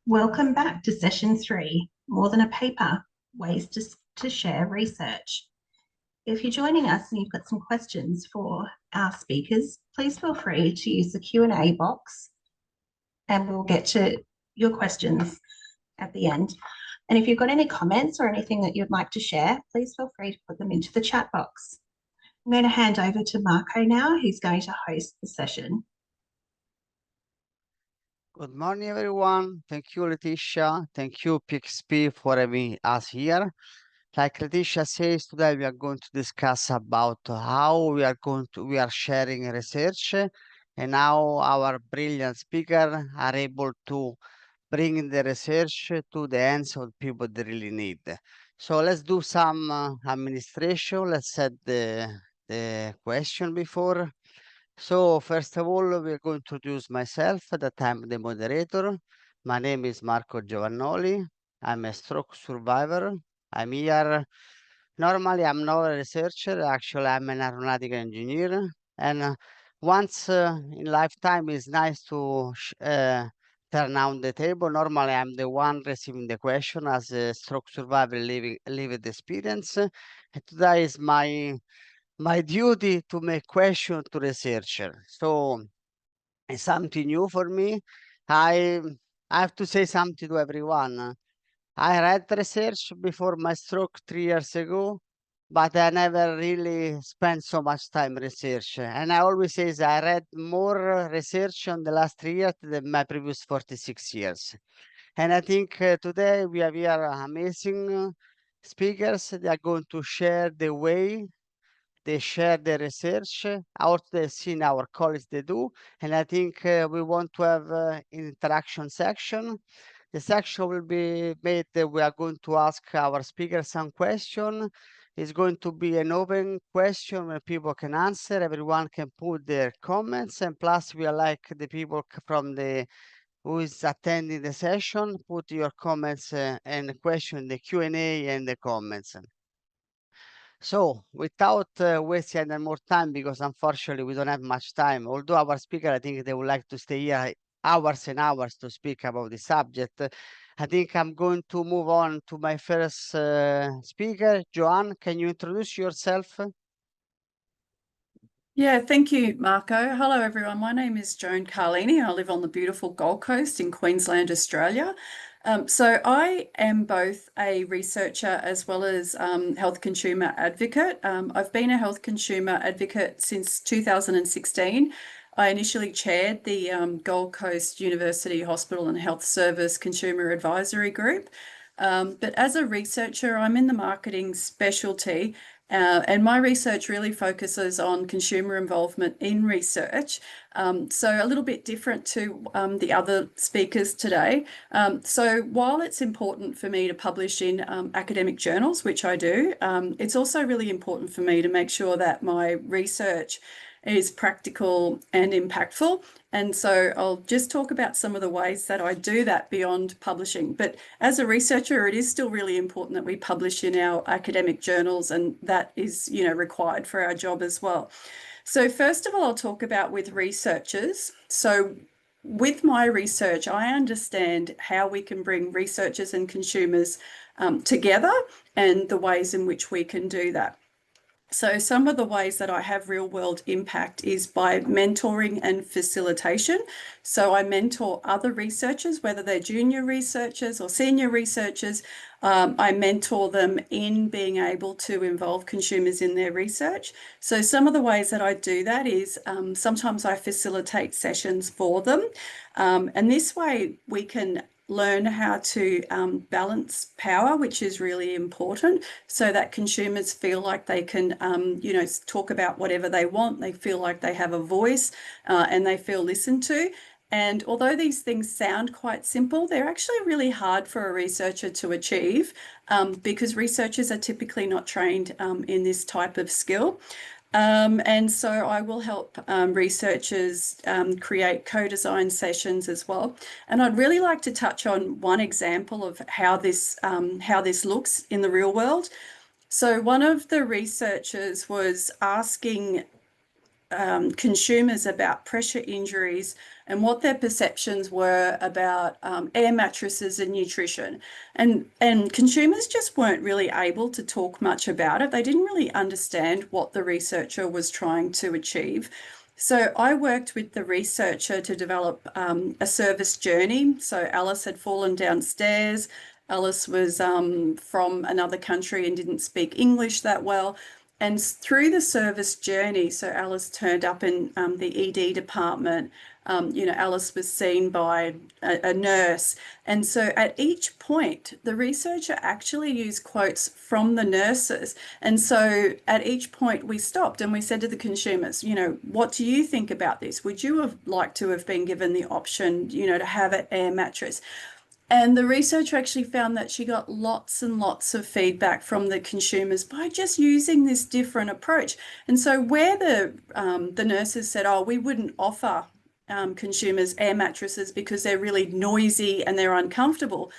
Welcome back to session 3, More Than a Paper, Ways to Share Research. If you're joining us and you've got some questions for our speakers, please feel free to use the Q&A box and we'll get to your questions at the end. And if you've got any comments or anything that you'd like to share, please feel free to put them into the chat box. I'm going to hand over to Marco now, who's going to host the session. Good morning, everyone. Thank you, Letitia. Thank you, PXP, for having us here. Like Letitia says, today we are going to discuss about how we are sharing research and how our brilliant speakers are able to bring the research to the hands of people that really need. So let's do some administration. Let's set the question before. So first of all, we're going to introduce myself, that I'm the moderator. My name is Marco Giovannoli. I'm a stroke survivor. I'm here. Normally, I'm not a researcher. Actually, I'm an aeronautical engineer. And once in lifetime, it's nice to turn on the table. Normally, I'm the one receiving the question as a stroke survivor living the experience. And today is my duty to make question to researcher. So it's something new for me. I I have to say something to everyone. I read research before my stroke 3 years ago, but I never really spent so much time research. And I always say I read more research on the last 3 years than my previous 46 years. And I think today we have here amazing speakers. They are going to share the way they share their research, how they've seen our colleagues they do, and I think we want to have interaction section. The section will be made that we are going to ask our speakers some question. It's going to be an open question where people can answer, everyone can put their comments, and plus we are like the people from the who is attending the session, put your comments and question in the Q&A and the comments. So without wasting any more time, because unfortunately we don't have much time, although our speaker, I think they would like to stay here hours and hours to speak about the subject. I think I'm going to move on to my first speaker. Joan, can you introduce yourself? Yeah, thank you, Marco. Hello, everyone. My name is Joan Carlini. I live on the beautiful Gold Coast in Queensland, Australia. So I am both a researcher as well as health consumer advocate. I've been a health consumer advocate since 2016. I initially chaired the Gold Coast University Hospital and Health Service Consumer Advisory Group. But as a researcher, I'm in the marketing specialty. And my research really focuses on consumer involvement in research. So a little bit different to the other speakers today. So while it's important for me to publish in academic journals, which I do, it's also really important for me to make sure that my research is practical and impactful. And so I'll just talk about some of the ways that I do that beyond publishing. But as a researcher, it is still really important that we publish in our academic journals, and that is, required for our job as well. So first of all, I'll talk about with researchers. So with my research, I understand how we can bring researchers and consumers together and the ways in which we can do that. So some of the ways that I have real world impact is by mentoring and facilitation. So I mentor other researchers, whether they're junior researchers or senior researchers. I mentor them in being able to involve consumers in their research. So some of the ways that I do that is sometimes I facilitate sessions for them. And this way we can learn how to balance power, which is really important, so that consumers feel like they can, talk about whatever they want. They feel like they have a voice and they feel listened to. And although these things sound quite simple, they're actually really hard for a researcher to achieve because researchers are typically not trained in this type of skill. And so I will help researchers create co-design sessions as well. And I'd really like to touch on one example of how this looks in the real world. So one of the researchers was asking consumers about pressure injuries and what their perceptions were about air mattresses and nutrition. And consumers just weren't really able to talk much about it. They didn't really understand what the researcher was trying to achieve. So I worked with the researcher to develop a service journey. So Alice had fallen downstairs. Alice was from another country and didn't speak English that well. And through the service journey, so Alice turned up in the ED department. Alice was seen by a nurse. And so at each point, the researcher actually used quotes from the nurses. And so at each point, we stopped and we said to the consumers, what do you think about this? Would you have liked to have been given the option, to have an air mattress? And the researcher actually found that she got lots and lots of feedback from the consumers by just using this different approach. And so where the nurses said, oh, we wouldn't offer consumers air mattresses because they're really noisy and they're uncomfortable,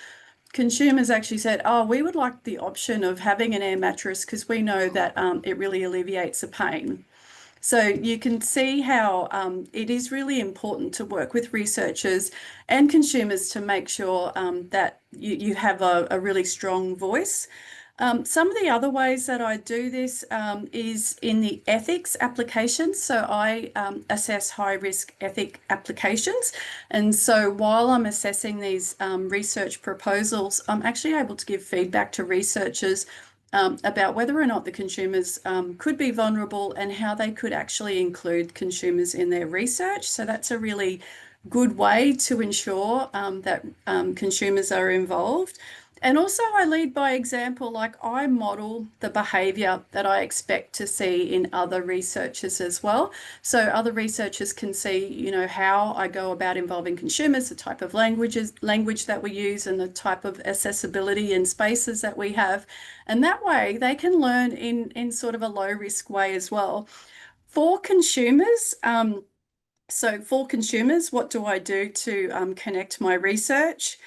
consumers actually said, oh, we would like the option of having an air mattress because we know that it really alleviates the pain. So you can see how it is really important to work with researchers and consumers to make sure that you have a really strong voice. Some of the other ways that I do this is in the ethics applications. So I assess high-risk ethic applications. And so while I'm assessing these research proposals, I'm actually able to give feedback to researchers about whether or not the consumers could be vulnerable and how they could actually include consumers in their research. So that's a really good way to ensure that consumers are involved. And also I lead by example, like I model the behaviour that I expect to see in other researchers as well. So other researchers can see, how I go about involving consumers, the type of language that we use and the type of accessibility and spaces that we have. And that way they can learn in sort of a low risk way as well. For consumers, what do I do to connect my research?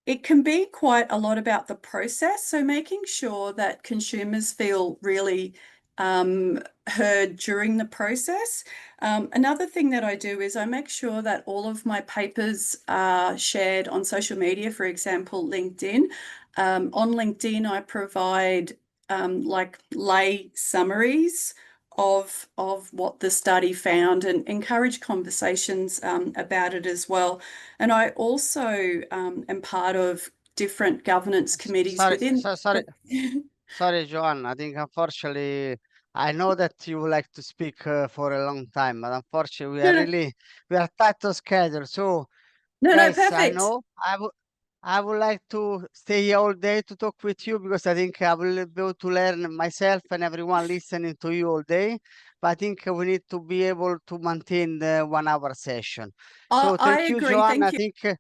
It can be quite a lot about the process. So making sure that consumers feel really heard during the process. Another thing that I do is I make sure that all of my papers are shared on social media, for example, LinkedIn. On LinkedIn, I provide like lay summaries of what the study found and encourage conversations about it as well. And I also am part of different governance committees Sorry, within. sorry, Joan. I think unfortunately, I know that you would like to speak for a long time, but unfortunately, we are tight on schedule. So, No, guys, I perfect. know I would like to stay here all day to talk with you because I think I will be able to learn myself and everyone listening to you all day. But I think we need to be able to maintain the 1 hour session. So I thank you, agree. Joan. I Thank you. think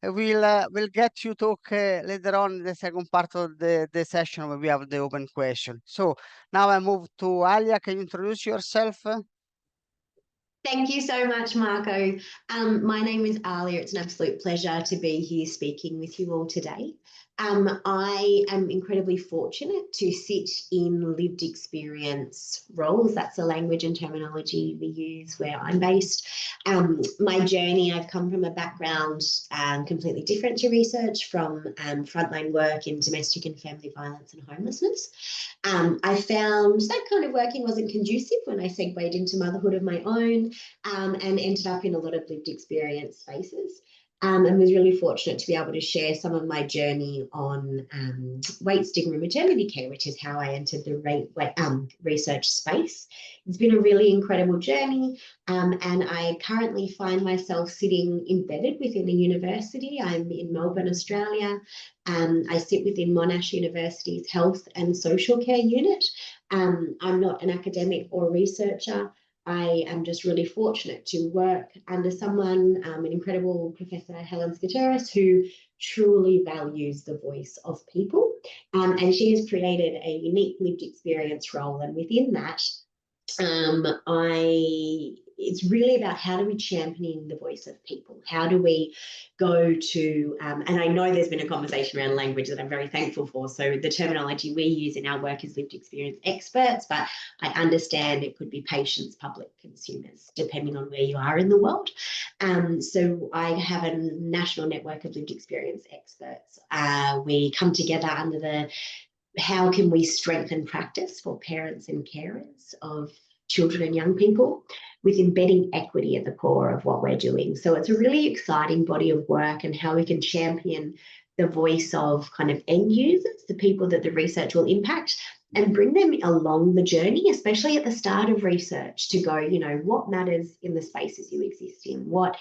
we'll get you talk later on in the second part of the session where we have the open question. So now I move to Ahlia. Can you introduce yourself? Thank you so much, Marco. My name is Ahlia. It's an absolute pleasure to be here speaking with you all today. I am incredibly fortunate to sit in lived experience roles. That's the language and terminology we use where I'm based. My journey, I've come from a background completely different to research, from frontline work in domestic and family violence and homelessness. I found that kind of working wasn't conducive when I segued into motherhood of my own, and ended up in a lot of lived experience spaces. And was really fortunate to be able to share some of my journey on weight, stigma, maternity care, which is how I entered the research space. It's been a really incredible journey, and I currently find myself sitting embedded within a university. I'm in Melbourne, Australia. I sit within Monash University's Health and Social Care Unit. I'm not an academic or researcher. I am just really fortunate to work under someone, an incredible Professor Helen Skateris, who truly values the voice of people. And she has created a unique lived experience role. And within that, I it's really about how do we champion the voice of people? How do we go to, and I know there's been a conversation around language that I'm very thankful for. So the terminology we use in our work is lived experience experts, but I understand it could be patients, public consumers, depending on where you are in the world. So I have a national network of lived experience experts. We come together under the how can we strengthen practice for parents and carers of children and young people with embedding equity at the core of what we're doing. So it's a really exciting body of work and how we can champion the voice of kind of end users, the people that the research will impact, and bring them along the journey, especially at the start of research, to go, you know, what matters in the spaces you exist in, what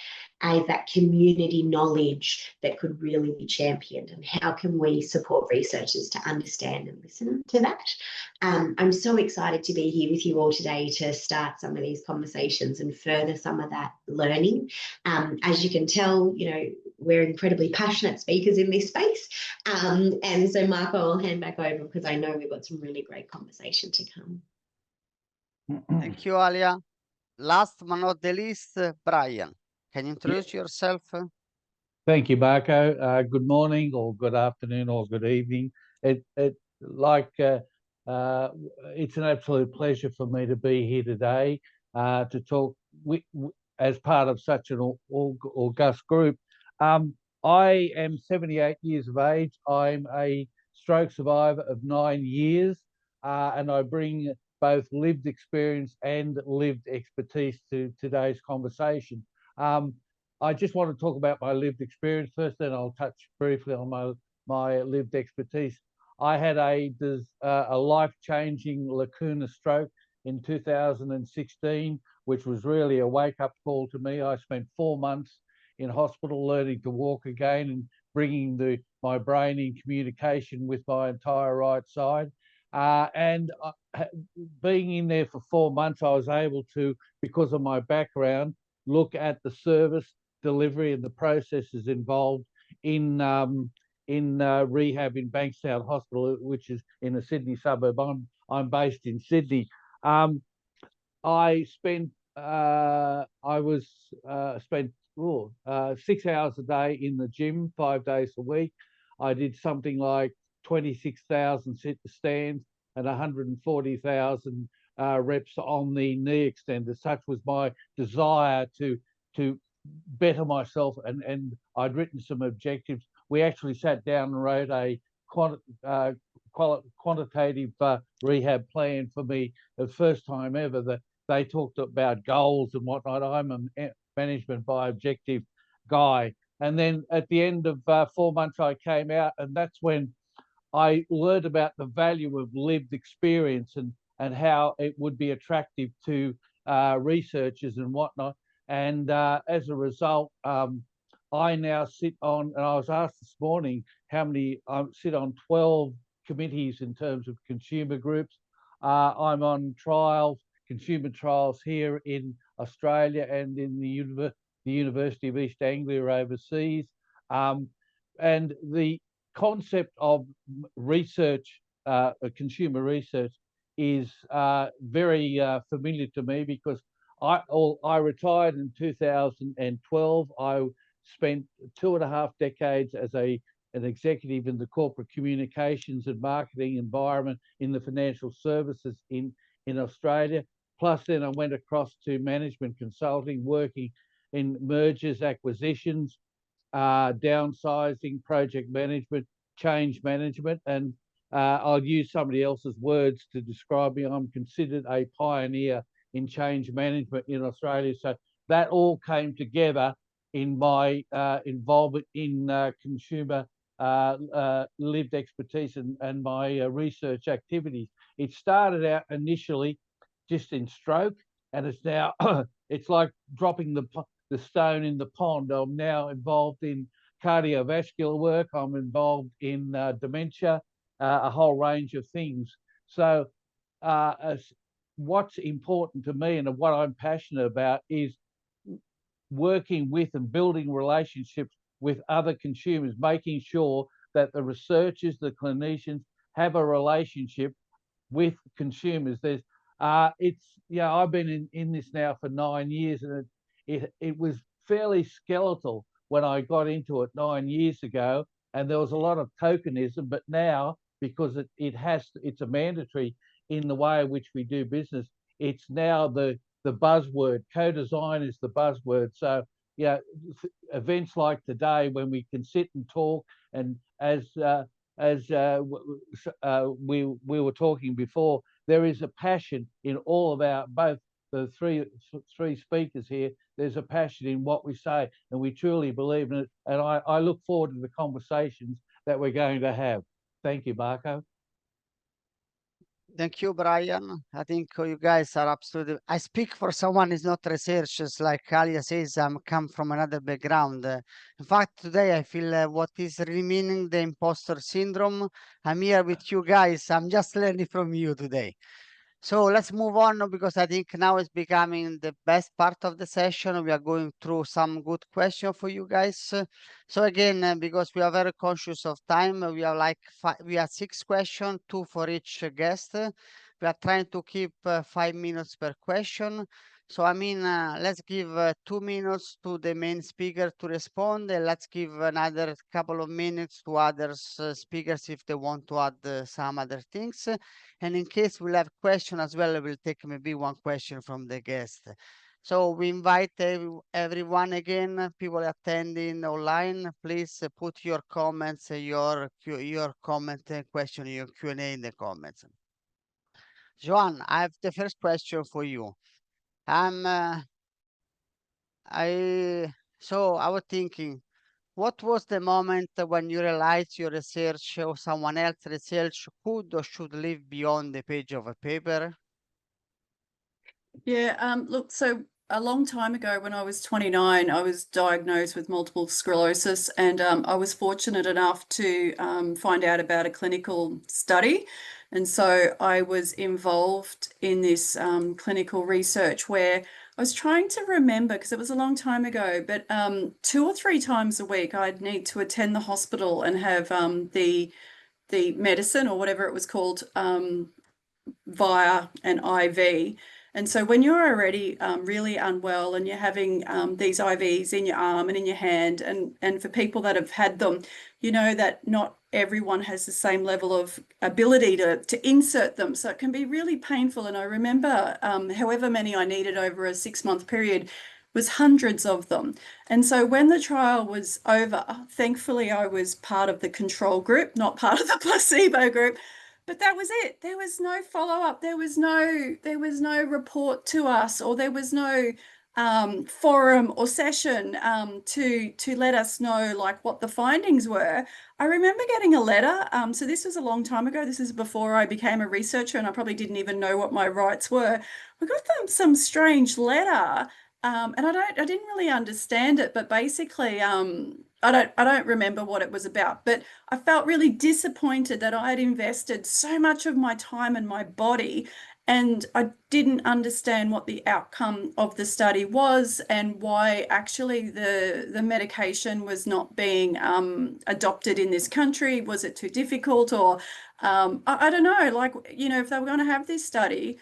is that community knowledge that could really be championed, and how can we support researchers to understand and listen to that. I'm so excited to be here with you all today to start some of these conversations and further some of that learning. As you can tell, you know, we're incredibly passionate speakers in this space. And so Marco, I'll hand back over because I know we've got some really great conversation to come. Thank you, Ahlia. Last but not the least, Brian, can you introduce yourself? Thank you, Marco. Good morning, or good afternoon, or good evening. It's an absolute pleasure for me to be here today to talk as part of such an august group. I am 78 years of age. I'm a stroke survivor of 9 years, and I bring both lived experience and lived expertise to today's conversation. I just want to talk about my lived experience first, then I'll touch briefly on my lived expertise. I had a life-changing lacuna stroke in 2016, which was really a wake-up call to me. I spent 4 months in hospital learning to walk again and bringing my brain in communication with my entire right side. Being in there for 4 months, I was able to, because of my background, look at the service delivery and the processes involved in rehab in Bankstown Hospital, which is in a Sydney suburb. I'm based in Sydney. I spent 6 hours a day in the gym, 5 days a week. I did something like 26,000 sit-to-stands and 140,000 reps on the knee extender. Such was my desire to better myself, and I'd written some objectives. We actually sat down and wrote a quantitative rehab plan for me, the first time ever that they talked about goals and whatnot. I'm a management by objective guy. And then at the end of 4 months, I came out, and that's when I learned about the value of lived experience and how it would be attractive to researchers and whatnot. And as a result, I now sit on, and I was asked this morning how many, I sit on 12 committees in terms of consumer groups. I'm on consumer trials here in Australia and in the University of East Anglia overseas. And the concept of research, consumer research, is very familiar to me because I retired in 2012. I spent 2.5 decades as an executive in the corporate communications and marketing environment in the financial services in Australia. Plus, then I went across to management consulting, working in mergers, acquisitions, downsizing, project management, change management, and I'll use somebody else's words to describe me. I'm considered a pioneer in change management in Australia. So that all came together in my involvement in consumer lived expertise and my research activities. It started out initially just in stroke, and it's now it's like dropping the stone in the pond. I'm now involved in cardiovascular work. I'm involved in dementia, a whole range of things. So what's important to me and what I'm passionate about is working with and building relationships with other consumers, making sure that the researchers, the clinicians have a relationship with consumers. There's I've been in this now for 9 years, and it was fairly skeletal when I got into it 9 years ago, and there was a lot of tokenism. But now, because it's a mandatory in the way in which we do business, it's now the buzzword. Co-design is the buzzword. So yeah, events like today when we can sit and talk, and as we were talking before, there is a passion in all of our, both the three speakers here. There's a passion in what we say, and we truly believe in it. And I look forward to the conversations that we're going to have. Thank you, Marco. Thank you, Brian. I think you guys are absolutely. I speak for someone who's not researchers, like Ahlia says. I'm come from another background. In fact, today I feel what is really meaning the imposter syndrome. I'm here with you guys. I'm just learning from you today. So let's move on, because I think now it's becoming the best part of the session. We are going through some good questions for you guys. So again, because we are very conscious of time, we have like we have 6 questions, 2 for each guest. We are trying to keep 5 minutes per question. So I mean, let's give 2 minutes to the main speaker to respond, and let's give another couple of minutes to others speakers if they want to add some other things. And in case we'll have question as well, we'll take maybe one question from the guest. So we invite everyone again, people attending online, please put your comments, your comment and question, your Q&A in the comments. Joan, I have the first question for you. I was thinking, what was the moment when you realized your research or someone else's research could or should live beyond the page of a paper? Yeah, look, so a long time ago when I was 29, I was diagnosed with multiple sclerosis, and I was fortunate enough to find out about a clinical study. And so I was involved in this clinical research where I was trying to remember, because it was a long time ago, but 2 or 3 times a week I'd need to attend the hospital and have the medicine or whatever it was called via an IV. And so when you're already really unwell and you're having these IVs in your arm and in your hand, and for people that have had them, you know that not everyone has the same level of ability to insert them. So it can be really painful. And I remember however many I needed over a 6-month period was hundreds of them. And so when the trial was over, thankfully I was part of the control group, not part of the placebo group. But that was it. There was no follow-up. There was no report to us, or there was no forum or session to let us know like what the findings were. I remember getting a letter. So this was a long time ago. This is before I became a researcher, and I probably didn't even know what my rights were. We got some strange letter. And I didn't really understand it, but basically, I don't remember what it was about, but I felt really disappointed that I had invested so much of my time and my body, and I didn't understand what the outcome of the study was and why actually the medication was not being adopted in this country. Was it too difficult, or I don't know, like, you know, if they were going to have this study,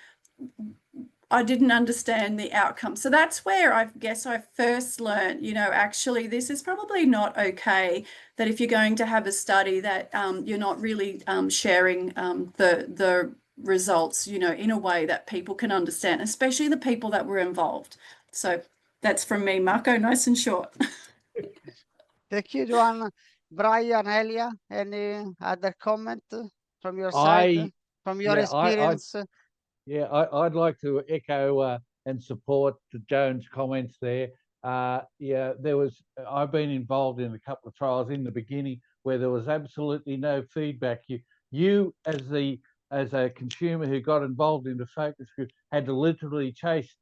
I didn't understand the outcome. So that's where I guess I first learned, you know, actually this is probably not okay, that if you're going to have a study that you're not really sharing the results, you know, in a way that people can understand, especially the people that were involved. So that's from me, Marco, nice and short. Thank you, Joan. Brian, Ahlia, any other comment from your side, from your experience? I'd like to echo and support Joan's comments there. I've been involved in a couple of trials in the beginning where there was absolutely no feedback. You as a consumer who got involved in the focus group had to literally chase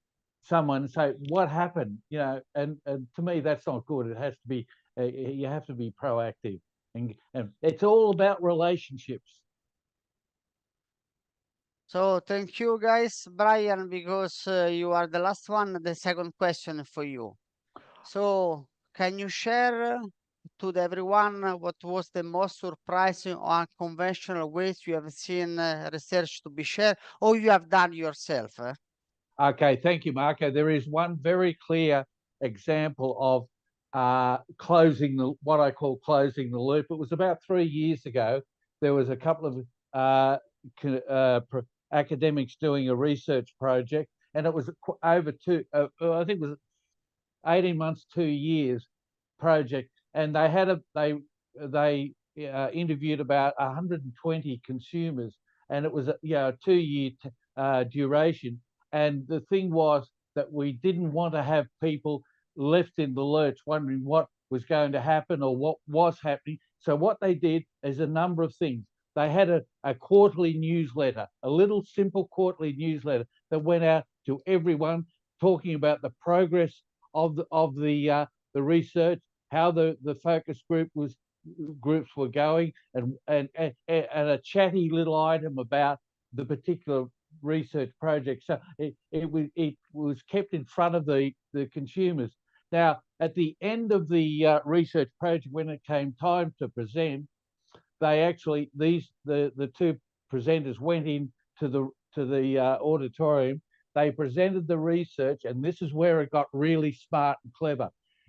someone and say, what happened? You know, and to me, that's not good. It has to be, you have to be proactive, and it's all about relationships. So thank you guys, Brian, because you are the last one. The second question for you. So can you share to everyone what was the most surprising or unconventional ways you have seen research to be shared, or you have done yourself? Okay, thank you, Marco. There is one very clear example of closing what I call closing the loop. It was about 3 years ago. There was a couple of academics doing a research project, and it was over I think it was 18 months, 2 years project, and they interviewed about 120 consumers, and it was a 2-year duration. And the thing was that we didn't want to have people left in the lurch wondering what was going to happen or what was happening. So what they did is a number of things. They had a quarterly newsletter, a little simple quarterly newsletter that went out to everyone, talking about the progress of the research, how the focus groups were going, and a chatty little item about the particular research project. So it was kept in front of the consumers. Now, at the end of the research project, when it came time to present, they actually the two presenters went in to the auditorium. They presented the research, and this is where it got really smart and clever.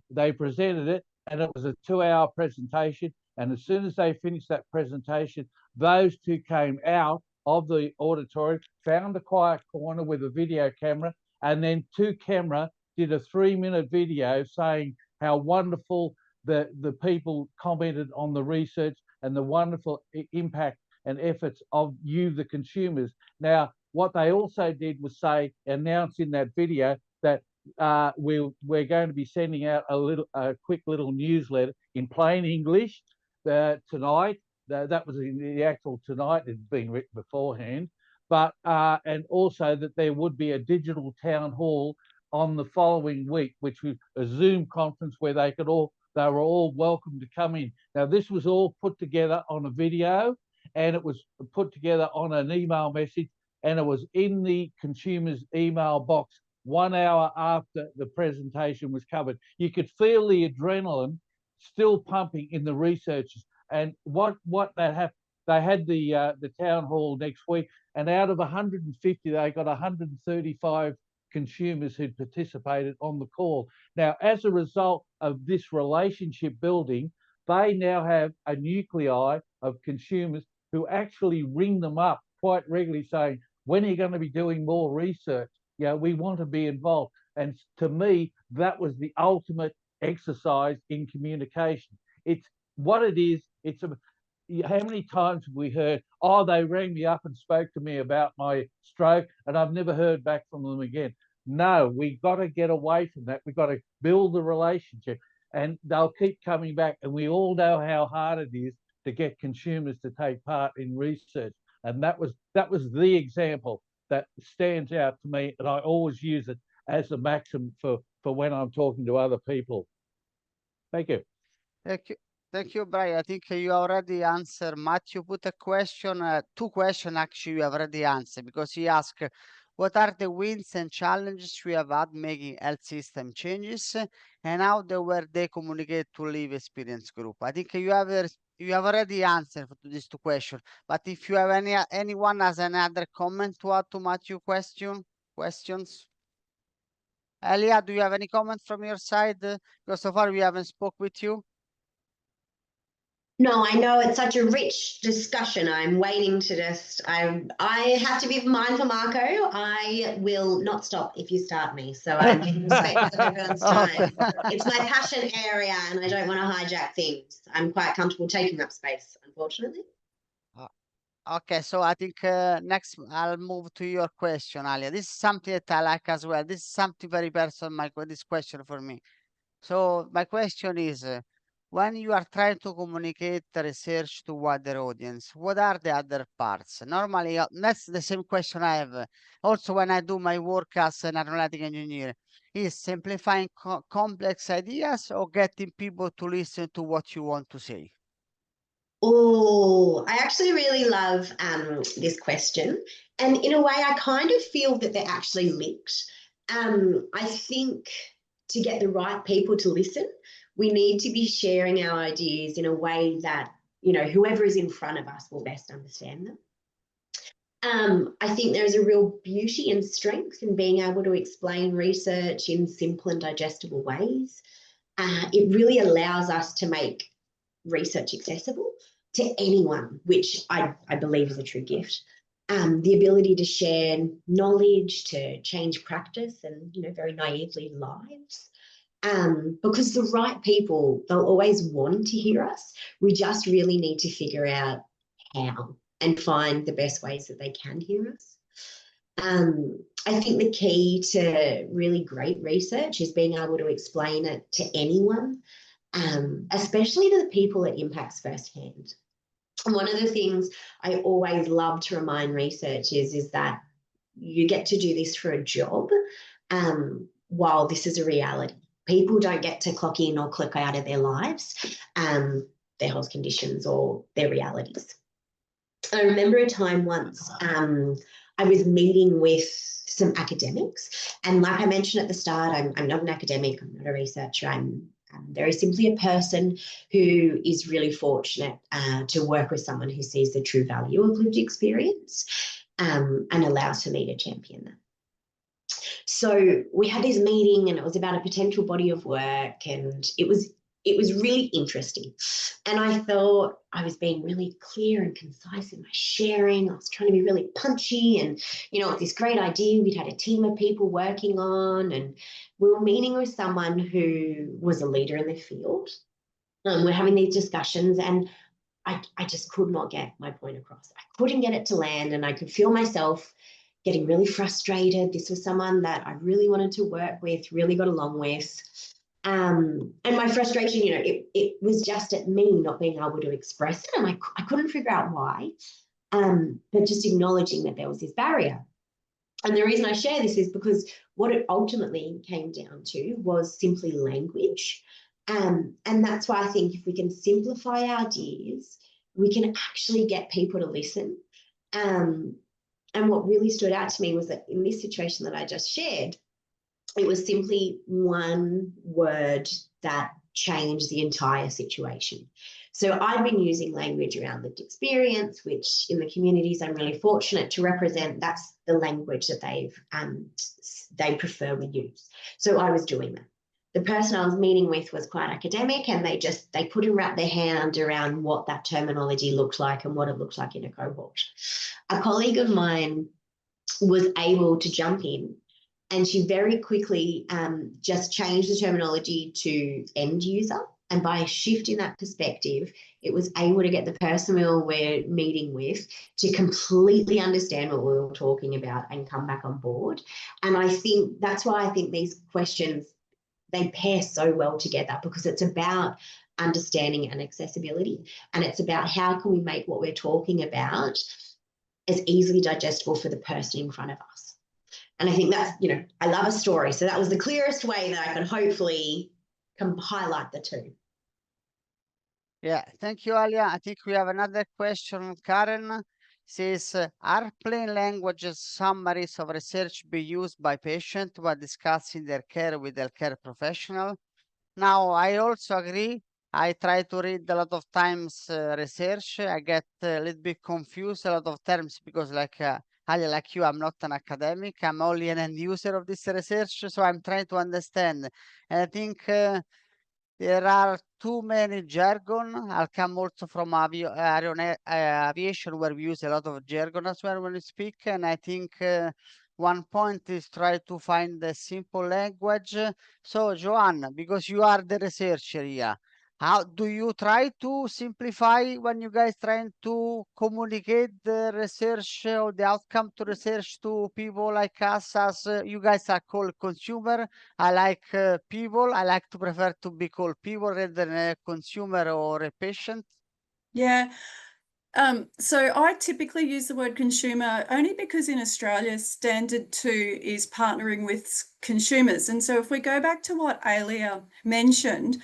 They presented it, and it was a 2-hour presentation. And as soon as they finished that presentation, those two came out of the auditorium, found a quiet corner with a video camera, and then to camera did a 3-minute video saying how wonderful the people commented on the research and the wonderful impact and efforts of you, the consumers. Now, what they also did was announce in that video that we're going to be sending out a quick little newsletter in plain English tonight. That was in the actual tonight. It had been written beforehand, but and also that there would be a digital town hall on the following week, which was a Zoom conference where they were all welcome to come in. Now, this was all put together on a video, and it was put together on an email message, and it was in the consumer's email box 1 hour after the presentation was covered. You could feel the adrenaline still pumping in the researchers. And what that happened, they had the town hall next week, and out of 150, they got 135 consumers who'd participated on the call. Now, as a result of this relationship building, they now have a nuclei of consumers who actually ring them up quite regularly saying, when are you going to be doing more research? We want to be involved. And to me, that was the ultimate exercise in communication. It's what it is. How many times have we heard, oh, they rang me up and spoke to me about my stroke and I've never heard back from them again. No, we've got to get away from that. We've got to build the relationship, and they'll keep coming back. And we all know how hard it is to get consumers to take part in research. And that was the example that stands out to me, and I always use it as a maxim for when I'm talking to other people. Thank you. Thank you, Brian. I think you already answered. Matthew put a question, 2 questions actually you have already answered, because he asked, what are the wins and challenges we have had making health system changes, and how they communicate to live experience group? I think you have already answered to these 2 questions, but if you have anyone has another comment to add to Matthew's questions? Ahlia, do you have any comments from your side? Because so far we haven't spoke with you. No, I know it's such a rich discussion. I'm waiting to I have to be mindful, Marco. I will not stop if you start me. So I'm in respect of everyone's time. It's my passion area and I don't want to hijack things. I'm quite comfortable taking up space, unfortunately. Okay, so I think next I'll move to your question, Ahlia. This is something that I like as well. This is something very personal, this question for me. So my question is, when you are trying to communicate the research to wider audience, what are the other parts? Normally, that's the same question I have. Also, when I do my work as an aeronautic engineer, is simplifying complex ideas or getting people to listen to what you want to say? Oh, I actually really love this question. And in a way, I kind of feel that they're actually linked. I think to get the right people to listen, we need to be sharing our ideas in a way that, you know, whoever is in front of us will best understand them. I think there's a real beauty and strength in being able to explain research in simple and digestible ways. It really allows us to make research accessible to anyone, which I believe is a true gift. The ability to share knowledge, to change practice and, you know, very naively lives. Because the right people, they'll always want to hear us. We just really need to figure out how and find the best ways that they can hear us. I think the key to really great research is being able to explain it to anyone, especially to the people it impacts firsthand. And one of the things I always love to remind researchers is that you get to do this for a job, while this is a reality. People don't get to clock in or clock out of their lives, their health conditions or their realities. I remember a time once I was meeting with some academics, and like I mentioned at the start, I'm not an academic, I'm not a researcher, I'm very simply a person who is really fortunate to work with someone who sees the true value of lived experience and allows for me to champion that. So we had this meeting and it was about a potential body of work, and it was really interesting. And I thought I was being really clear and concise in my sharing. I was trying to be really punchy and, you know, this great idea we'd had a team of people working on, and we were meeting with someone who was a leader in the field. We're having these discussions and I just could not get my point across. I couldn't get it to land, and I could feel myself getting really frustrated. This was someone that I really wanted to work with, really got along with. And my frustration, you know, it was just at me not being able to express it, and I couldn't figure out why, but just acknowledging that there was this barrier. And the reason I share this is because what it ultimately came down to was simply language. And that's why I think if we can simplify our ideas, we can actually get people to listen. And what really stood out to me was that in this situation that I just shared, it was simply one word that changed the entire situation. So I've been using language around lived experience, which in the communities I'm really fortunate to represent, that's the language that they prefer we use. So I was doing that. The person I was meeting with was quite academic, and they couldn't wrap their hand around what that terminology looked like and what it looked like in a cohort. A colleague of mine was able to jump in, and she very quickly just changed the terminology to end user. And by shifting that perspective, it was able to get the person we were meeting with to completely understand what we were talking about and come back on board. And I think that's why I think these questions, they pair so well together, because it's about understanding and accessibility. And it's about how can we make what we're talking about as easily digestible for the person in front of us. And I think that's, you know, I love a story. So that was the clearest way that I could hopefully highlight the two. Yeah, thank you, Ahlia. I think we have another question. Karen says, are plain language summaries of research be used by patients while discussing their care with healthcare professional? Now, I also agree. I try to read a lot of times research. I get a little bit confused a lot of terms because Ahlia, like you, I'm not an academic. I'm only an end user of this research. So I'm trying to understand. And I think there are too many jargon. I'll come also from aviation, where we use a lot of jargon as well when we speak. And I think one point is try to find the simple language. So, Joan, because you are the researcher here, how do you try to simplify when you guys trying to communicate the research or the outcome to research to people like us, as you guys are called consumer? I like people. I like to prefer to be called people rather than a consumer or a patient. Yeah. So I typically use the word consumer only because in Australia, Standard 2 is partnering with consumers. And so if we go back to what Ahlia mentioned,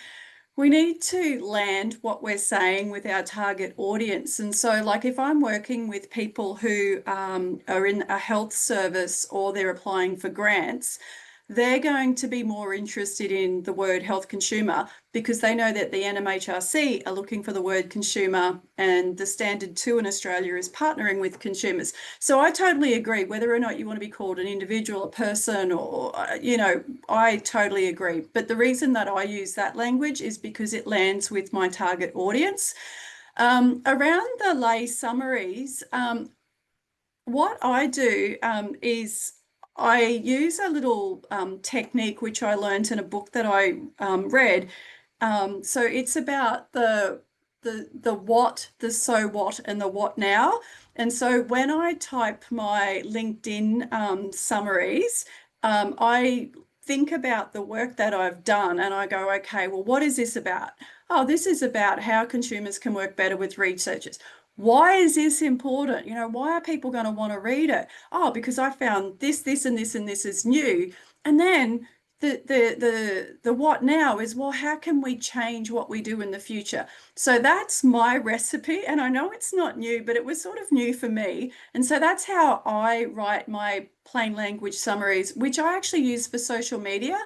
we need to land what we're saying with our target audience. And so like if I'm working with people who are in a health service or they're applying for grants, they're going to be more interested in the word health consumer because they know that the NMHRC are looking for the word consumer, and the Standard 2 in Australia is partnering with consumers. So I totally agree, whether or not you want to be called an individual, a person, or, you know, I totally agree. But the reason that I use that language is because it lands with my target audience. Around the lay summaries, what I do is I use a little technique which I learned in a book that I read. So it's about the what, the so what, and the what now. And so when I type my LinkedIn summaries, I think about the work that I've done and I go, okay, well, what is this about? Oh, this is about how consumers can work better with researchers. Why is this important? You know, why are people going to want to read it? Oh, because I found this, this, and this, and this is new. And then the what now is, well, how can we change what we do in the future? So that's my recipe. And I know it's not new, but it was sort of new for me. And so that's how I write my plain language summaries, which I actually use for social media.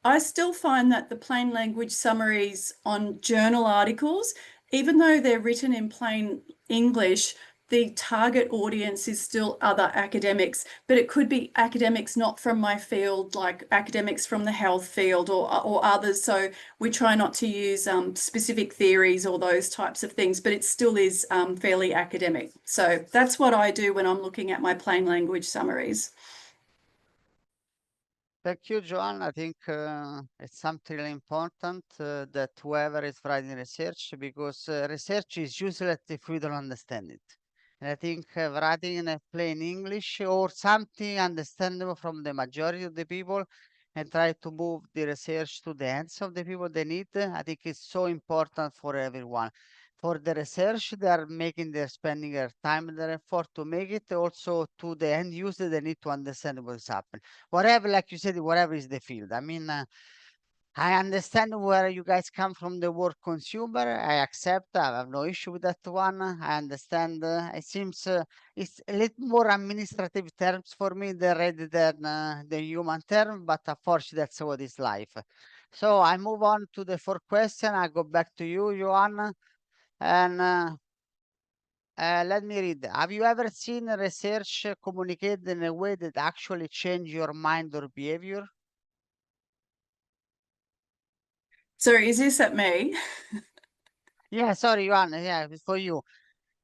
I still find that the plain language summaries on journal articles, even though they're written in plain English, the target audience is still other academics, but it could be academics not from my field, like academics from the health field or others. So we try not to use specific theories or those types of things, but it still is fairly academic. So that's what I do when I'm looking at my plain language summaries. Thank you, Joan. I think it's something really important that whoever is writing research, because research is useless if we don't understand it. And I think writing in a plain English or something understandable from the majority of the people and try to move the research to the hands of the people they need, I think it's so important for everyone. For the research, they are making their spending their time and their effort to make it. Also to the end user, they need to understand what is happening. Whatever, like you said, whatever is the field. I mean, I understand where you guys come from, the word consumer. I accept. I have no issue with that one. I understand. It seems it's a little more administrative terms for me rather than the human term, but unfortunately, that's what is life. So I move on to the fourth question. I go back to you, Joanna. And let me read. Have you ever seen research communicated in a way that actually change your mind or behavior? So is this at me? Yeah, sorry, Joanna. Yeah, it's for you.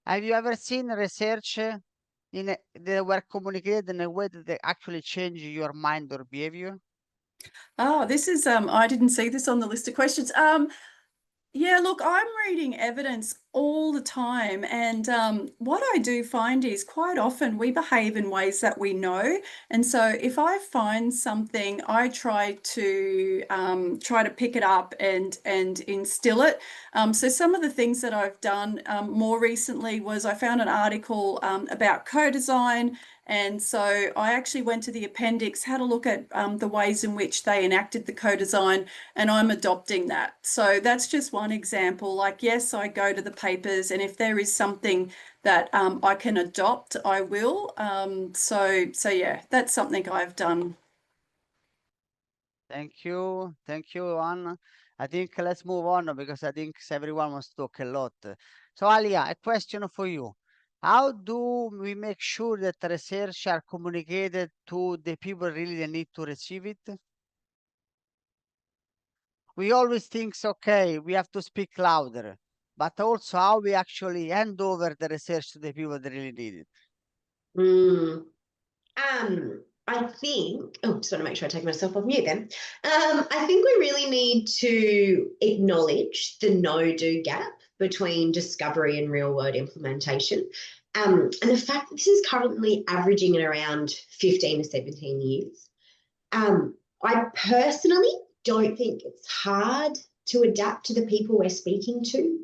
Have you ever seen research that were communicated in a way that they actually change your mind or behavior? Oh, this is I didn't see this on the list of questions. Yeah, look, I'm reading evidence all the time, and what I do find is quite often we behave in ways that we know. And so if I find something, I try to pick it up and instill it. So some of the things that I've done more recently was I found an article about co-design. And so I actually went to the appendix, had a look at the ways in which they enacted the co-design, and I'm adopting that. So that's just one example. Like, yes, I go to the papers, and if there is something that I can adopt, I will. So yeah, that's something I've done. Thank you. Thank you, Joanna. I think let's move on because I think everyone wants to talk a lot. So, Ahlia, a question for you. How do we make sure that research are communicated to the people really that need to receive it? We always think, okay, we have to speak louder, but also how we actually hand over the research to the people that really need it. I think, oh, just want to make sure I take myself off mute then. I think we really need to acknowledge the no-do gap between discovery and real-world implementation. And the fact that this is currently averaging at around 15 to 17 years. I personally don't think it's hard to adapt to the people we're speaking to.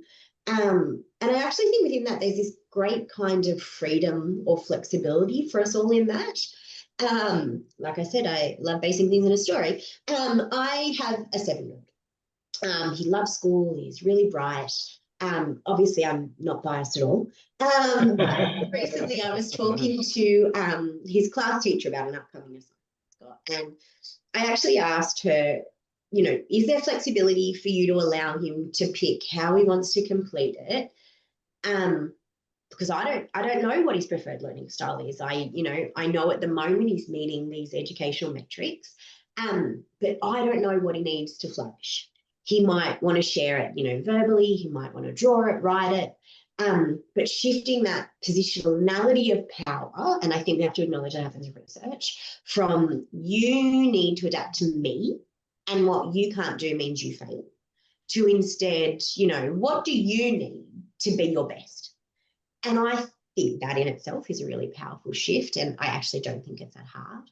And I actually think within that, there's this great kind of freedom or flexibility for us all in that. Like I said, I love basing things in a story. I have a 7-year-old. He loves school. He's really bright. Obviously, I'm not biased at all. But recently, I was talking to his class teacher about an upcoming assignment. Scott. And I actually asked her, you know, is there flexibility for you to allow him to pick how he wants to complete it? Because I don't know what his preferred learning style is. I know at the moment he's meeting these educational metrics, but I don't know what he needs to flourish. He might want to share it, you know, verbally. He might want to draw it, write it. But shifting that positionality of power, and I think we have to acknowledge that happens in research, from you need to adapt to me, and what you can't do means you fail, to instead, you know, what do you need to be your best? And I think that in itself is a really powerful shift, and I actually don't think it's that hard.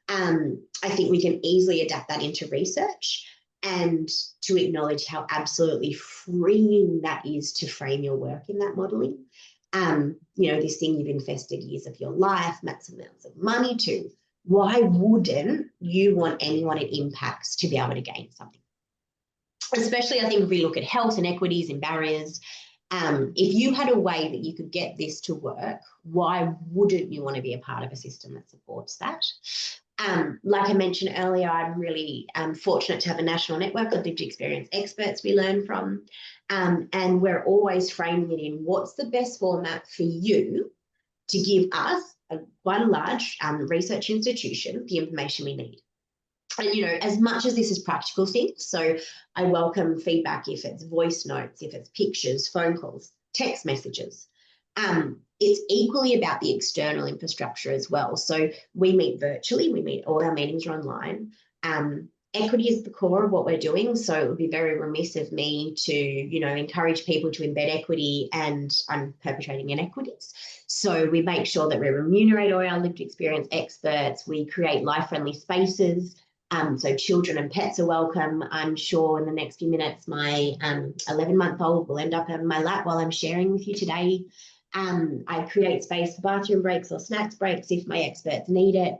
I think we can easily adapt that into research, and to acknowledge how absolutely freeing that is to frame your work in that modelling. You know, this thing you've invested years of your life, massive amounts of money to, why wouldn't you want anyone it impacts to be able to gain something? Especially, I think, if we look at health and equities and barriers, if you had a way that you could get this to work, why wouldn't you want to be a part of a system that supports that? Like I mentioned earlier, I'm really fortunate to have a national network of lived experience experts we learn from, and we're always framing it in what's the best format for you to give us, quite a large research institution, the information we need. And, you know, as much as this is practical things, so I welcome feedback if it's voice notes, if it's pictures, phone calls, text messages. It's equally about the external infrastructure as well. So we meet virtually, all our meetings are online. Equity is the core of what we're doing. So it would be very remiss of me to, you know, encourage people to embed equity and I'm perpetrating inequities. So we make sure that we remunerate all our lived experience experts. We create life-friendly spaces. So children and pets are welcome. I'm sure in the next few minutes, my 11-month-old will end up on my lap while I'm sharing with you today. I create space for bathroom breaks or snacks breaks if my experts need it.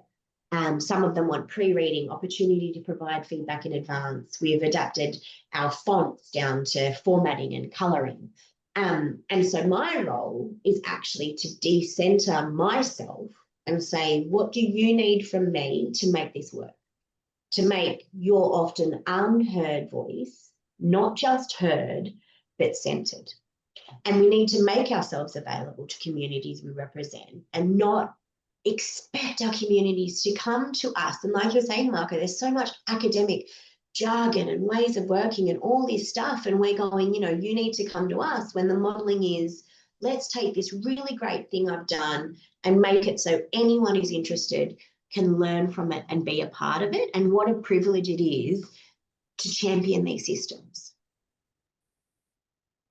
Some of them want pre-reading, opportunity to provide feedback in advance. We've adapted our fonts down to formatting and colouring. And so my role is actually to decenter myself and say, what do you need from me to make this work? To make your often unheard voice not just heard, but centred. And we need to make ourselves available to communities we represent and not expect our communities to come to us. And like you're saying, Marco, there's so much academic jargon and ways of working and all this stuff. And we're going, you know, you need to come to us, when the modelling is, let's take this really great thing I've done and make it so anyone who's interested can learn from it and be a part of it. And what a privilege it is to champion these systems.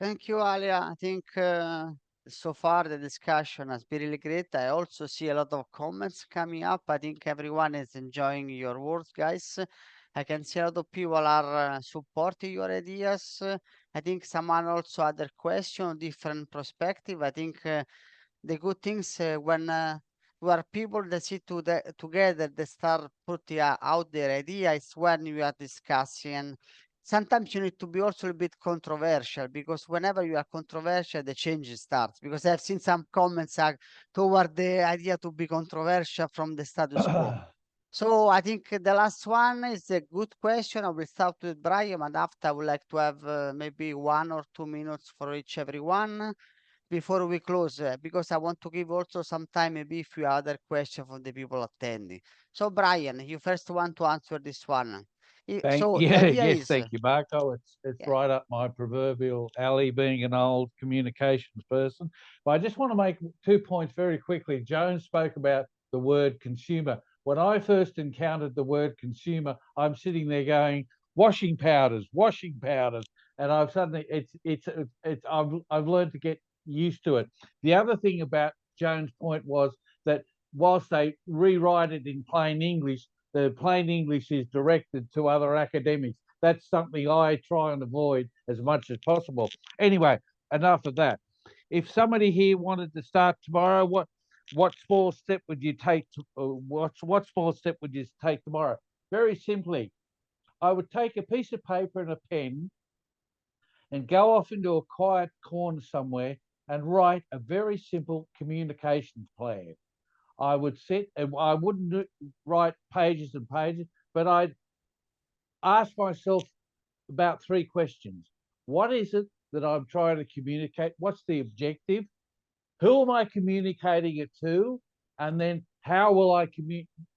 Thank you, Ahlia. I think so far the discussion has been really great. I also see a lot of comments coming up. I think everyone is enjoying your words, guys. I can see a lot of people are supporting your ideas. I think someone also had a question, different perspective. I think the good things when we are people that sit together, they start putting out their ideas when we are discussing. And sometimes you need to be also a bit controversial, because whenever you are controversial, the change starts. Because I've seen some comments toward the idea to be controversial from the status quo. So I think the last one is a good question. I will start with Brian, and after I would like to have maybe 1 or 2 minutes for everyone before we close, because I want to give also some time maybe if you have other questions from the people attending. So Brian, you first want to answer this one. So the idea is, thank you, Marco. It's yeah. right up my proverbial alley, being an old communications person. But I just want to make 2 points very quickly. Joan spoke about the word consumer. When I first encountered the word consumer, I'm sitting there going, washing powders, and I've suddenly I've learned to get used to it. The other thing about Joan's point was that whilst they rewrite it in plain English, the plain English is directed to other academics. That's something I try and avoid as much as possible. Anyway, enough of that. If somebody here wanted to start tomorrow, what small step would you take? What small step would you take tomorrow? Very simply, I would take a piece of paper and a pen and go off into a quiet corner somewhere and write a very simple communications plan. I would sit and I wouldn't write pages and pages, but I'd ask myself about 3 questions. What is it that I'm trying to communicate? What's the objective? Who am I communicating it to? And then how will I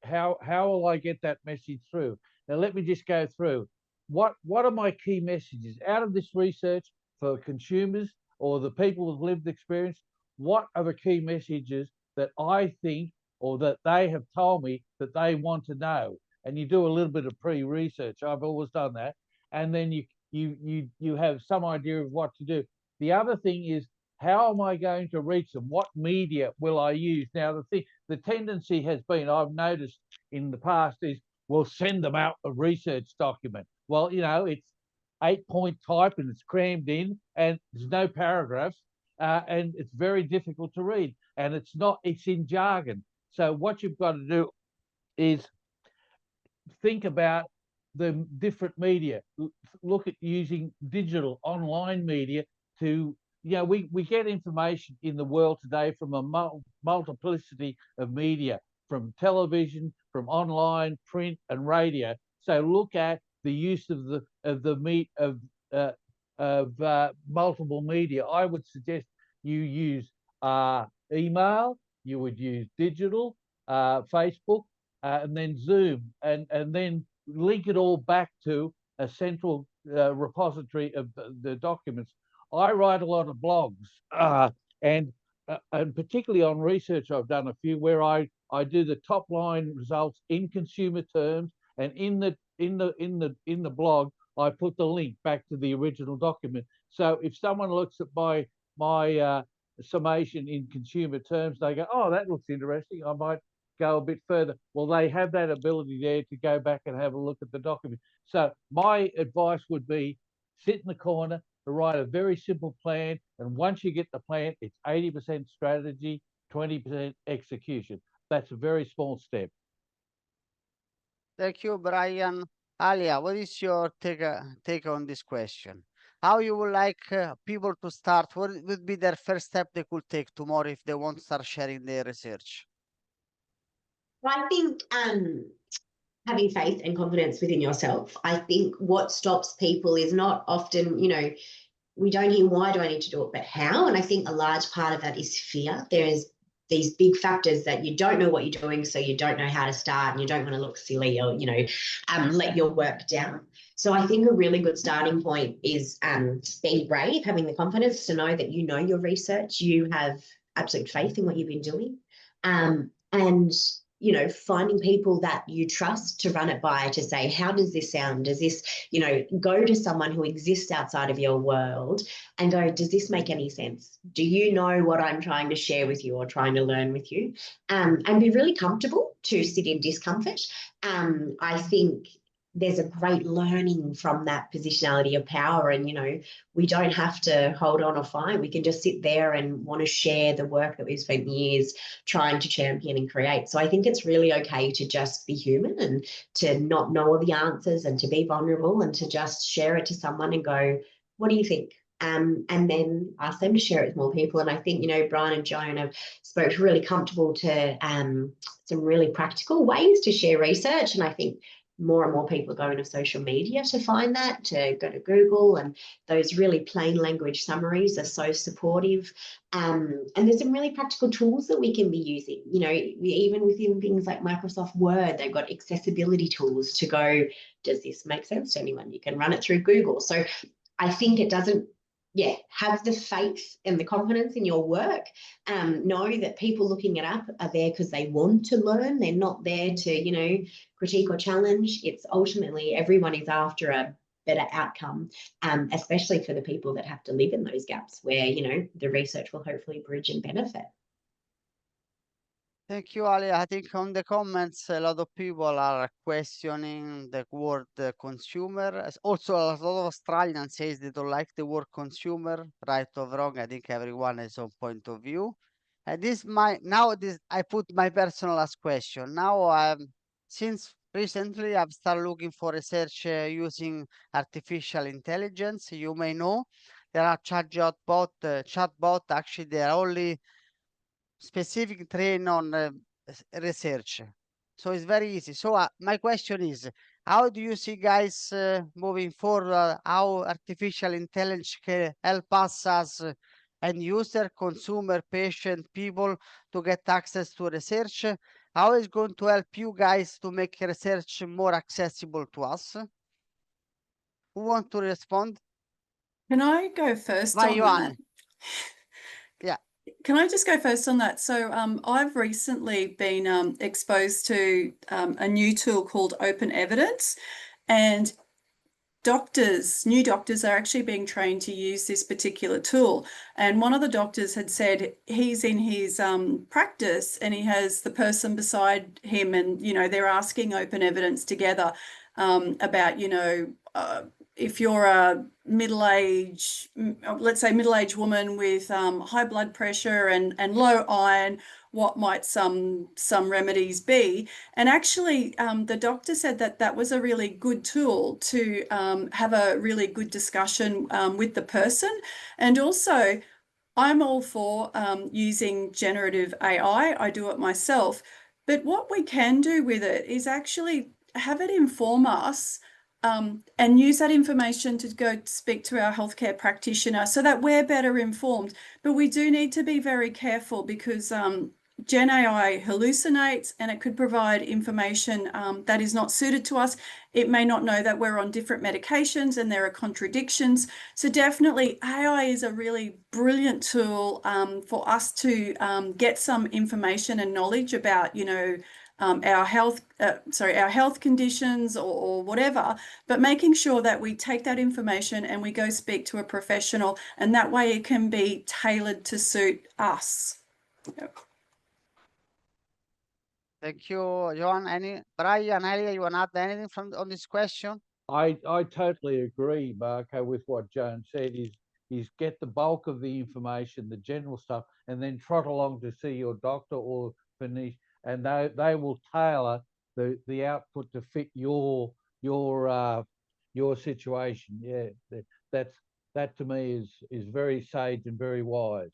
how will I get that message through? Now let me just go through. What are my key messages out of this research for consumers or the people with lived experience? What are the key messages that I think or that they have told me that they want to know? And you do a little bit of pre-research. I've always done that. And then you have some idea of what to do. The other thing is, how am I going to reach them? What media will I use? Now, the tendency has been, I've noticed in the past, is we'll send them out a research document. Well, you know, it's 8-point type and it's crammed in and there's no paragraphs and it's very difficult to read. And it's in jargon. So what you've got to do is think about the different media. Look at using digital online media to, we get information in the world today from a multiplicity of media, from television, from online, print, and radio. So look at the use of multiple media. I would suggest you use email. You would use digital, Facebook, and then Zoom, and then link it all back to a central repository of the documents. I write a lot of blogs, and particularly on research, I've done a few where I do the top line results in consumer terms, and in the blog I put the link back to the original document. So if someone looks at my summation in consumer terms, they go, "Oh, that looks interesting. I might go a bit further." Well, they have that ability there to go back and have a look at the document. So my advice would be sit in the corner to write a very simple plan. And once you get the plan, it's 80% strategy, 20% execution. That's a very small step. Thank you, Brian. Ahlia, what is your take on this question? How you would like people to start? What would be their first step they could take tomorrow if they want to start sharing their research? I think having faith and confidence within yourself. I think what stops people is not often, we don't hear why do I need to do it, but how. And I think a large part of that is fear. There is these big factors that you don't know what you're doing, so you don't know how to start, and you don't want to look silly or let your work down. So I think a really good starting point is being brave, having the confidence to know that you know your research, you have absolute faith in what you've been doing, and finding people that you trust to run it by, to say, how does this sound? Does this, go to someone who exists outside of your world and go, does this make any sense? Do you know what I'm trying to share with you or trying to learn with you? And be really comfortable to sit in discomfort. I think there's a great learning from that positionality of power, and we don't have to hold on or fight. We can just sit there and want to share the work that we've spent years trying to champion and create. So I think it's really okay to just be human and to not know all the answers and to be vulnerable and to just share it to someone and go, what do you think? And then ask them to share it with more people. And I think, Brian and Joan have spoke really comfortable to some really practical ways to share research. And I think more and more people are going to social media to find that, to go to Google, and those really plain language summaries are so supportive. And there's some really practical tools that we can be using. Even within things like Microsoft Word, they've got accessibility tools to go, does this make sense to anyone? You can run it through Google. So I think it doesn't, have the faith and the confidence in your work. Know that people looking it up are there because they want to learn. They're not there to, critique or challenge. It's ultimately everyone is after a better outcome, especially for the people that have to live in those gaps where, the research will hopefully bridge and benefit. Thank you, Ali. I think on the comments, a lot of people are questioning the word consumer. Also, a lot of Australians say they don't like the word consumer, right or wrong. I think everyone has own point of view. And I put my personal last question. Now, since recently I've started looking for research using artificial intelligence. You may know there are chatbot. Actually, they are only specific train on research. So it's very easy. So my question is, how do you see guys moving forward? How artificial intelligence can help us as end user, consumer, patient, people to get access to research? How is going to help you guys to make research more accessible to us? Who want to respond? Can I go first Vai, on Johan. that? Yeah. Can I just go first on that? So I've recently been exposed to a new tool called Open Evidence, and new doctors are actually being trained to use this particular tool. And one of the doctors had said he's in his practice and he has the person beside him, and they're asking open evidence together about if you're a let's say middle-aged woman with high blood pressure and low iron, what might some remedies be? And actually, the doctor said that that was a really good tool to have a really good discussion with the person. And also, I'm all for using generative AI. I do it myself. But what we can do with it is actually have it inform us and use that information to go speak to our healthcare practitioner so that we're better informed. But we do need to be very careful because Gen AI hallucinates and it could provide information that is not suited to us. It may not know that we're on different medications and there are contradictions. So definitely AI is a really brilliant tool for us to get some information and knowledge about, our health conditions or whatever, but making sure that we take that information and we go speak to a professional, and that way it can be tailored to suit us. Yep. Thank you, Johan. Brian, Ahlia, you want to add anything on this question? I totally agree, Marco, with what Joan said. Is get the bulk of the information, the general stuff, and then trot along to see your doctor or finish, and they will tailor the output to fit your situation. Yeah, that to me is very sage and very wise.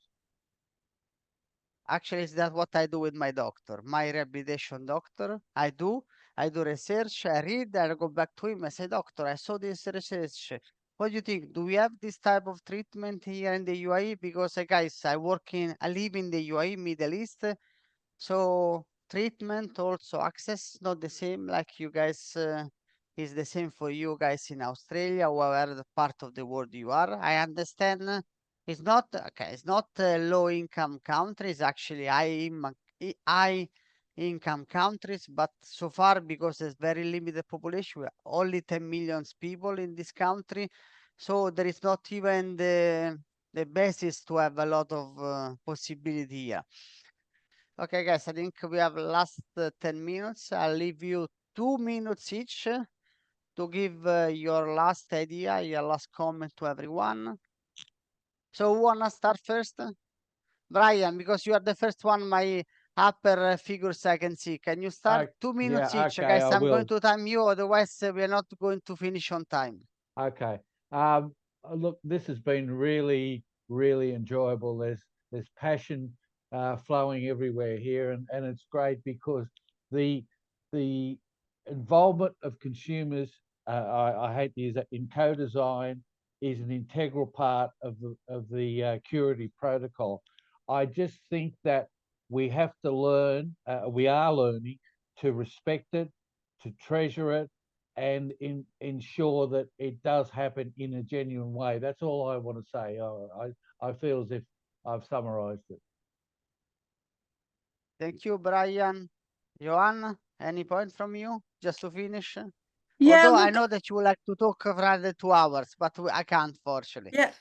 Actually, is that what I do with my doctor, my rehabilitation doctor? I do research, I read, I go back to him, I say, doctor, I saw this research. What do you think? Do we have this type of treatment here in the UAE? Because guys, I live in the UAE, Middle East. So treatment, also access, not the same like you guys, is the same for you guys in Australia, wherever the part of the world you are. I understand it's not okay. It's not low income countries, actually high income countries. But so far, because there's very limited population, we are only 10 million people in this country, so there is not even the basis to have a lot of possibility here. Okay, guys, I think we have last 10 minutes. I'll leave you 2 minutes each to give your last idea, your last comment to everyone. So who wanna start first? Brian, because you are the first one, my upper figures I can see. Can you start? 2 minutes Yeah, each, okay, guys. I I'm going will. to time you, otherwise we're not going to finish on time. Okay. Look, this has been really, really enjoyable. There's passion flowing everywhere here, and it's great because the involvement of consumers, I hate to use that, in co-design is an integral part of the Curity protocol. I just think that we have to learn, we are learning to respect it, to treasure it, and ensure that it does happen in a genuine way. That's all I want to say. I feel as if I've summarized it. Thank you, Brian. Joanna, any point from you just to finish? Yeah, Although I look, know that you would like to talk for another 2 hours, but I can't, fortunately. yeah.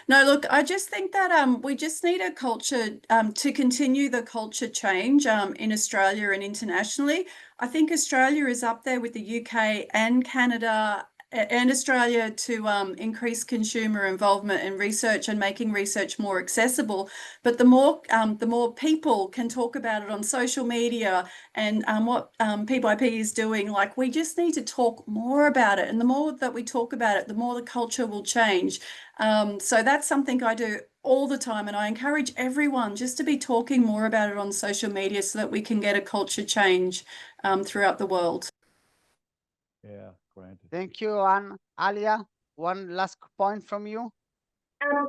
No, look, I just think that we just need a culture to continue the culture change in Australia and internationally. I think Australia is up there with the UK and Canada and Australia to increase consumer involvement in research and making research more accessible. But the more people can talk about it on social media and what PYP is doing, like, we just need to talk more about it. And the more that we talk about it, the more the culture will change. So that's something I do all the time, and I encourage everyone just to be talking more about it on social media so that we can get a culture change throughout the world. Yeah, granted. Thank you, Ahlia. One last point from you.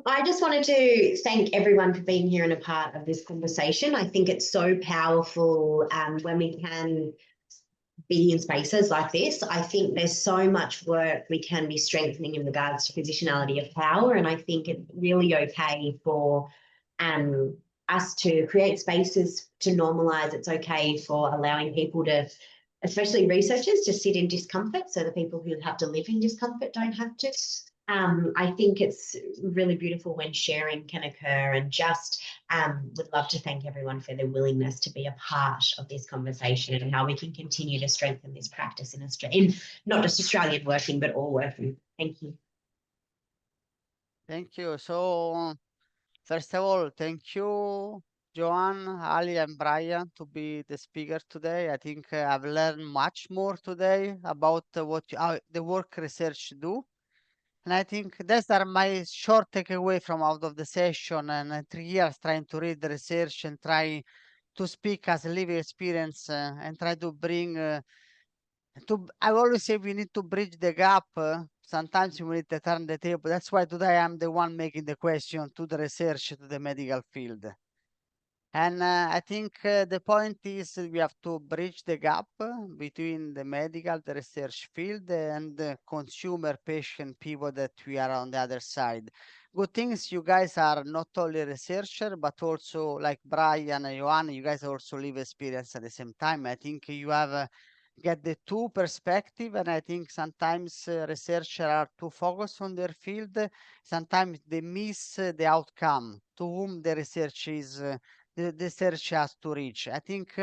I just wanted to thank everyone for being here and a part of this conversation. I think it's so powerful when we can be in spaces like this. I think there's so much work we can be strengthening in regards to positionality of power, and I think it's really okay for us to create spaces to normalise. It's okay for allowing people to, especially researchers, to sit in discomfort, so the people who have to live in discomfort don't have to. I think it's really beautiful when sharing can occur, and just would love to thank everyone for their willingness to be a part of this conversation and how we can continue to strengthen this practice in Australia, in not just Australian working, but all working. Thank you. Thank you. So, first of all, thank you, Joan, Ali, and Brian, to be the speaker today. I think I've learned much more today about what the work research do. And I think those are my short takeaway from out of the session, and 3 years trying to read the research and try to speak as a living experience and try to bring I always say we need to bridge the gap. Sometimes we need to turn the table. That's why today I'm the one making the question to the research, to the medical field. And I think the point is we have to bridge the gap between the medical, the research field, and the consumer patient people that we are on the other side. Good things, you guys are not only researcher, but also like Brian and Johan, you guys also live experience at the same time. I think you have get the two perspective, and I think sometimes researchers are too focused on their field. Sometimes they miss the outcome to whom the research is the research has to reach. I think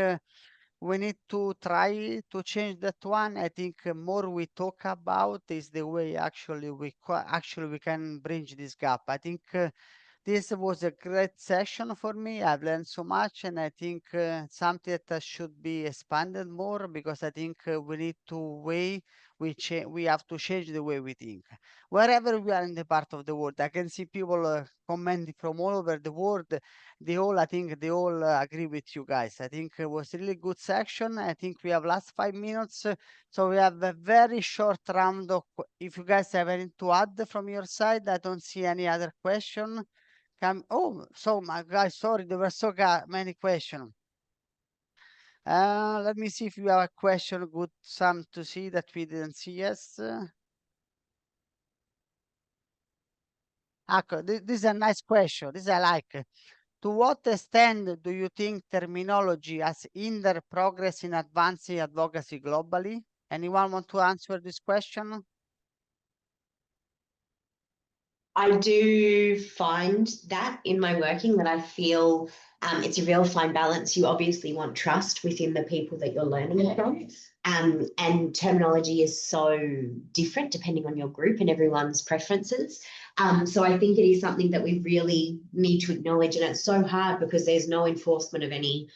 we need to try to change that one. I think more we talk about is the way actually we can bridge this gap. I think this was a great session for me. I've learned so much, and I think something that should be expanded more, because I think we need to we have to change the way we think. Wherever we are in the part of the world, I can see people commenting from all over the world. I think they all agree with you guys. I think it was a really good section. I think we have last 5 minutes, so we have a very short round of. If you guys have anything to add from your side, I don't see any other question. Oh, so my guys, sorry, there were so many questions. Let me see if you have a question. Good, some to see that we didn't see. Yes. This is a nice question. This I like. To what extent do you think terminology has hindered progress in advancing advocacy globally? Anyone want to answer this question? I do find that in my working, that I feel it's a real fine balance. You obviously want trust within the people that you're learning from. And terminology is so different depending on your group and everyone's preferences. So I think it is something that we really need to acknowledge, and it's so hard because there's no enforcement of any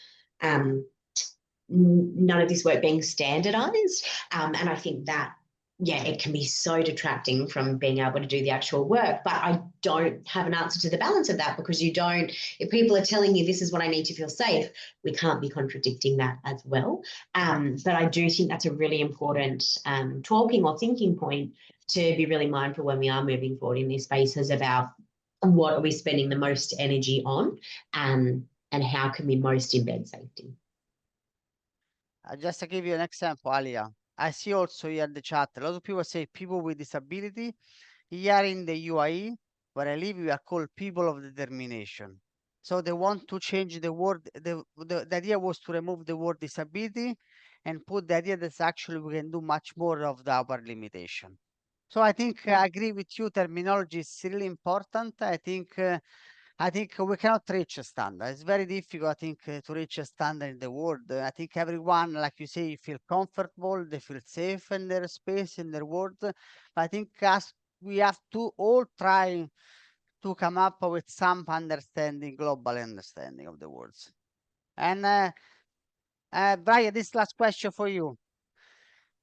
none of this work being standardized. And I think that, yeah, it can be so detracting from being able to do the actual work. But I don't have an answer to the balance of that, because if people are telling you this is what I need to feel safe, we can't be contradicting that as well. But I do think that's a really important talking or thinking point to be really mindful when we are moving forward in these spaces about what are we spending the most energy on, and how can we most embed safety. Just to give you an example, Alia, I see also here in the chat, a lot of people say people with disability. Here in the UAE, where I live, we are called people of determination. So they want to change the word. The idea was to remove the word disability and put the idea that actually we can do much more of the upper limitation. So I think I agree with you. Terminology is really important. I think we cannot reach a standard. It's very difficult, I think, to reach a standard in the world. I think everyone, like you say, feel comfortable, they feel safe in their space, in their world. I think we have to all try to come up with some understanding, global understanding of the words. And Brian, this last question for you.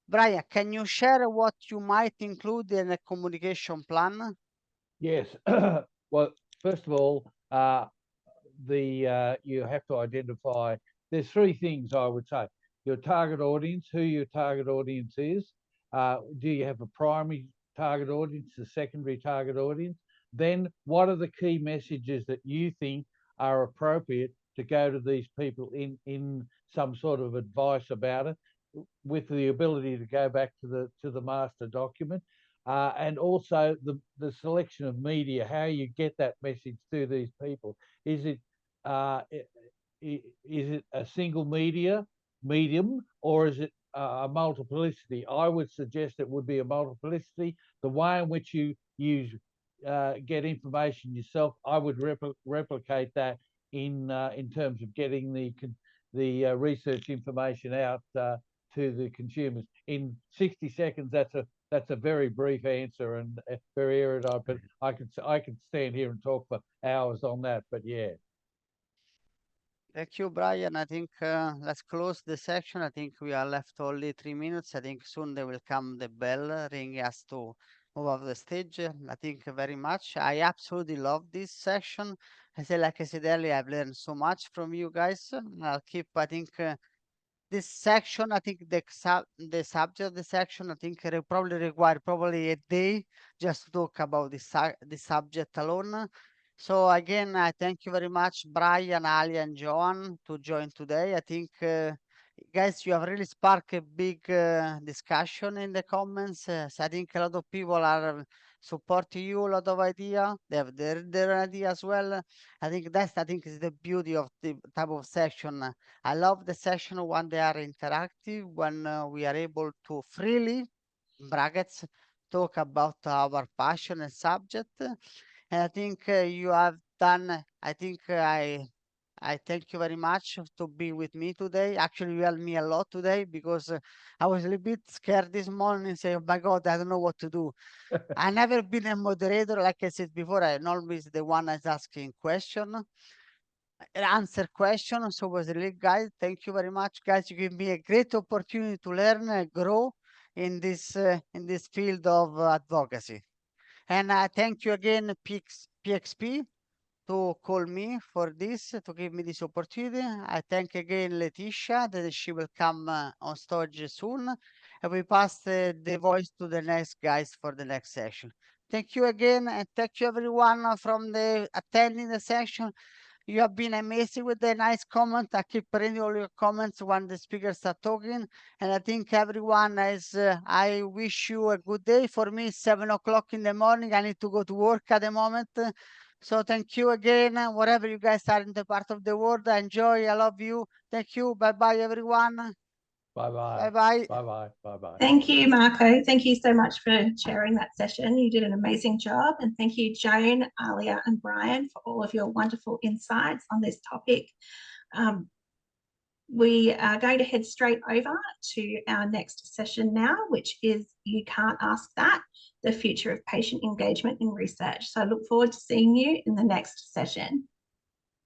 Brian, can you share what you might include in a communication plan? Yes. Well, first of all, you have to identify. There's three things I would say: your target audience, who your target audience is. Do you have a primary target audience, a secondary target audience? Then what are the key messages that you think are appropriate to go to these people in some sort of advice about it, with the ability to go back to the master document, and also the selection of media, how you get that message to these people. Is it a single medium, or is it a multiplicity? I would suggest it would be a multiplicity. The way in which you get information yourself, I would replicate that in terms of getting the research information out to the consumers in 60 seconds. That's a very brief answer and very erudite, but I could stand here and talk for hours on that. But yeah. Thank you, Brian. I think let's close the section. I think we are left only 3 minutes. I think soon they will come the bell ring us to move off the stage. I think very much. I absolutely love this section. Like I said earlier, I've learned so much from you guys. I'll keep, I think, this section, I think the subject of the section, I think probably require probably a day just to talk about the subject alone. So again, I thank you very much, Brian, Ahlia, and Joan, to join today. I think, guys, you have really sparked a big discussion in the comments. So I think a lot of people are supporting you, a lot of ideas. They have their idea as well. I think is the beauty of the type of session. I love the session when they are interactive, when we are able to freely, brackets, talk about our passion and subject. And I think you have done, I think I thank you very much to be with me today. Actually, you helped me a lot today because I was a little bit scared this morning, saying, oh my God, I don't know what to do. I never been a moderator. Like I said before, I'm always the one that's asking answer questions. So it was really, guys, thank you very much, guys. You give me a great opportunity to learn and grow in this field of advocacy. And I thank you again, PXP, to call me for this, to give me this opportunity. I thank again Letitia that she will come on stage soon. And we pass the voice to the next guys for the next session. Thank you again, and thank you everyone from the attending the session. You have been amazing with the nice comment. I keep reading all your comments when the speakers are talking. And I think everyone is, I wish you a good day. For me, it's 7 o'clock in the morning. I need to go to work at the moment. So thank you again. Wherever you guys are in the part of the world, enjoy. I love you. Thank you. Bye-bye, everyone. Bye-bye. Bye-bye. Bye-bye. Bye-bye. Thank you, Marco. Thank you so much for chairing that session. You did an amazing job. And thank you, Joan, Ahlia, and Brian, for all of your wonderful insights on this topic. We are going to head straight over to our next session now, which is You Can't Ask That, the future of patient engagement in research. So I look forward to seeing you in the next session.